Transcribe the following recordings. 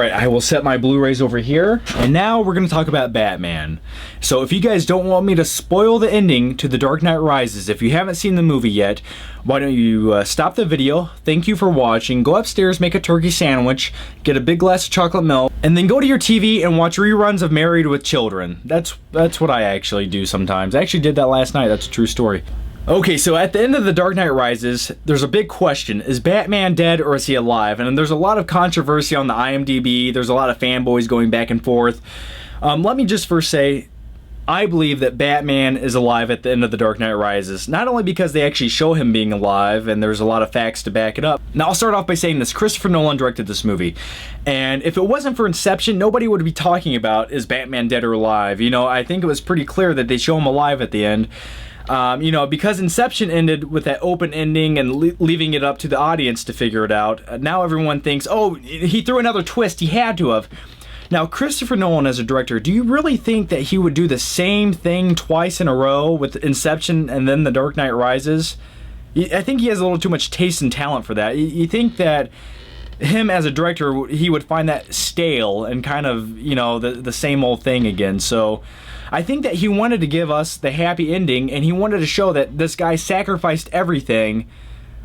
Alright, I will set my Blu-rays over here, and now we're going to talk about Batman. So if you guys don't want me to spoil the ending to The Dark Knight Rises, if you haven't seen the movie yet, why don't you stop the video, thank you for watching, go upstairs, make a turkey sandwich, get a big glass of chocolate milk, and then go to your TV and watch reruns of Married with Children. That's what I actually do sometimes. I actually did that last night, that's a true story. Okay, so at the end of The Dark Knight Rises, there's a big question. Is Batman dead or is he alive? And there's a lot of controversy on the IMDb. There's a lot of fanboys going back and forth. Let me just first say, I believe that Batman is alive at the end of The Dark Knight Rises. Not only because they actually show him being alive, and there's a lot of facts to back it up. Now, I'll start off by saying this. Christopher Nolan directed this movie. And if it wasn't for Inception, nobody would be talking about, is Batman dead or alive? You know, I think it was pretty clear that they show him alive at the end. You know, because Inception ended with that open ending and leaving it up to the audience to figure it out, now everyone thinks, oh, he threw another twist, he had to have. Now, Christopher Nolan as a director, do you really think that he would do the same thing twice in a row with Inception and then The Dark Knight Rises? I think he has a little too much taste and talent for that. You think that him as a director, he would find that stale and kind of, you know, the same old thing again. So I think that he wanted to give us the happy ending, and he wanted to show that this guy sacrificed everything,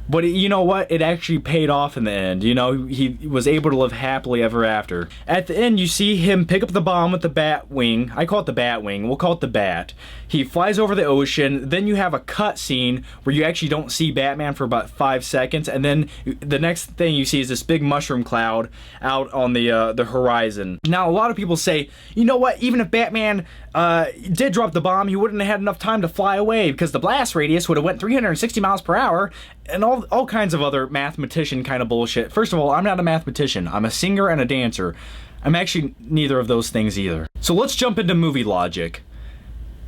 but you know what? It actually paid off in the end. You know, he was able to live happily ever after. At the end, you see him pick up the bomb with the bat wing. I call it the bat wing. We'll call it the bat. He flies over the ocean. Then you have a cut scene where you actually don't see Batman for about 5 seconds. And then the next thing you see is this big mushroom cloud out on the horizon. Now, a lot of people say, you know what? Even if Batman did drop the bomb, he wouldn't have had enough time to fly away because the blast radius would have went 360 miles per hour and all kinds of other mathematician kind of bullshit. First of all, I'm not a mathematician. I'm a singer and a dancer. I'm actually neither of those things either. So let's jump into movie logic.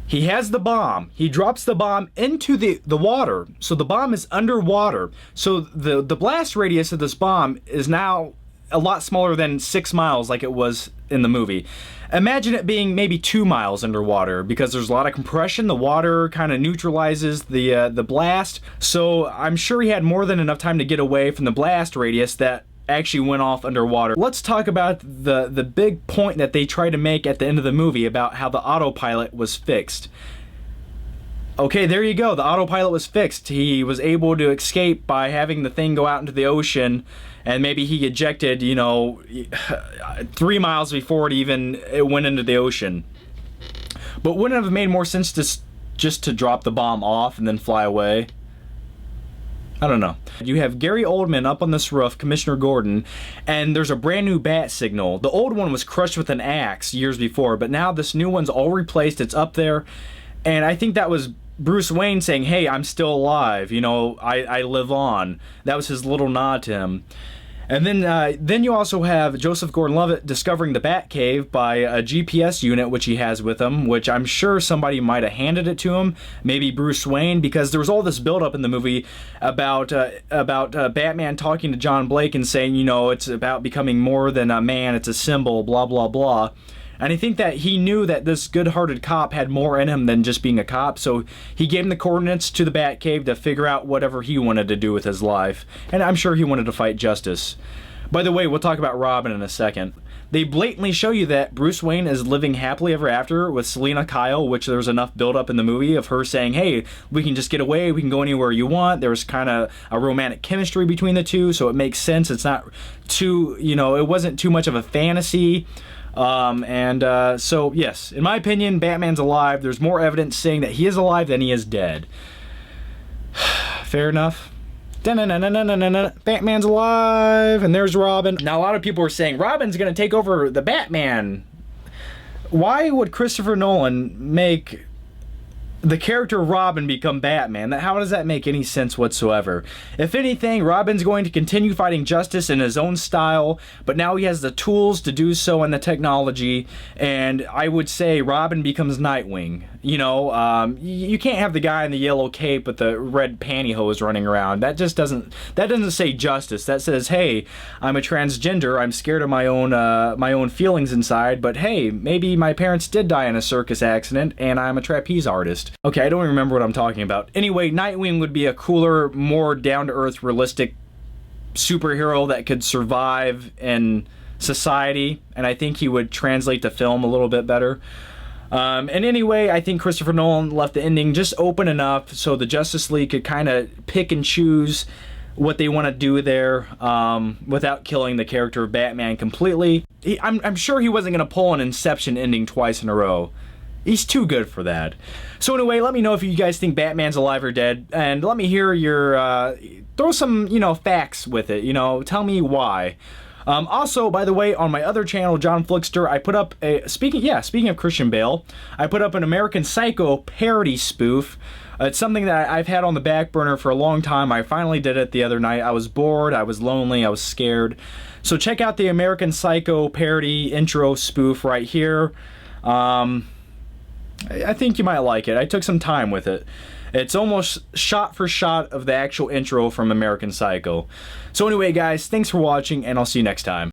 He has the bomb. He drops the bomb into the water. So the bomb is underwater. So the blast radius of this bomb is now a lot smaller than 6 miles like it was in the movie. Imagine it being maybe 2 miles underwater because there's a lot of compression. The water kind of neutralizes the blast. So I'm sure he had more than enough time to get away from the blast radius that actually went off underwater. Let's talk about the big point that they try to make at the end of the movie about how the autopilot was fixed. Okay, there you go. The autopilot was fixed. He was able to escape by having the thing go out into the ocean, and maybe he ejected, you know, 3 miles before it went into the ocean. But wouldn't it have made more sense just to drop the bomb off and then fly away? I don't know. You have Gary Oldman up on this roof, Commissioner Gordon, and there's a brand new bat signal. The old one was crushed with an axe years before, but now this new one's all replaced. It's up there, and I think that was Bruce Wayne saying, hey, I'm still alive, you know, I live on. That was his little nod to him. And then you also have Joseph Gordon-Levitt discovering the Batcave by a GPS unit which he has with him, which I'm sure somebody might have handed it to him, maybe Bruce Wayne, because there was all this buildup in the movie about Batman talking to John Blake and saying, you know, it's about becoming more than a man, it's a symbol, blah, blah, blah. And I think that he knew that this good-hearted cop had more in him than just being a cop, so he gave him the coordinates to the Batcave to figure out whatever he wanted to do with his life. And I'm sure he wanted to fight justice. By the way, we'll talk about Robin in a second. They blatantly show you that Bruce Wayne is living happily ever after with Selina Kyle, which there's enough build-up in the movie of her saying, hey, we can just get away, we can go anywhere you want. There was kind of a romantic chemistry between the two, so it makes sense. It's not too, you know, it wasn't too much of a fantasy. So yes, in my opinion, Batman's alive. There's more evidence saying that he is alive than he is dead. Fair enough. Batman's alive, and there's Robin. Now, a lot of people are saying Robin's gonna take over the Batman. Why would Christopher Nolan make the character Robin become Batman? How does that make any sense whatsoever? If anything, Robin's going to continue fighting justice in his own style, but now he has the tools to do so and the technology, and I would say Robin becomes Nightwing. You know, you can't have the guy in the yellow cape with the red pantyhose running around. That doesn't say justice. That says, hey, I'm a transgender, I'm scared of my own feelings inside, but hey, maybe my parents did die in a circus accident, and I'm a trapeze artist. Okay, I don't even remember what I'm talking about. Anyway, Nightwing would be a cooler, more down-to-earth, realistic superhero that could survive in society, and I think he would translate the film a little bit better. And anyway, I think Christopher Nolan left the ending just open enough so the Justice League could kind of pick and choose what they want to do there, without killing the character of Batman completely. I'm sure he wasn't going to pull an Inception ending twice in a row. He's too good for that. So anyway, let me know if you guys think Batman's alive or dead, and let me hear your, throw some, facts with it, tell me why. Also, by the way, on my other channel, John Flickster, I put up a, speaking of Christian Bale, I put up an American Psycho parody spoof. It's something that I've had on the back burner for a long time. I finally did it the other night. I was bored, I was lonely, I was scared. So check out the American Psycho parody intro spoof right here. I think you might like it. I took some time with it. It's almost shot for shot of the actual intro from American Psycho. So anyway, guys, thanks for watching, and I'll see you next time.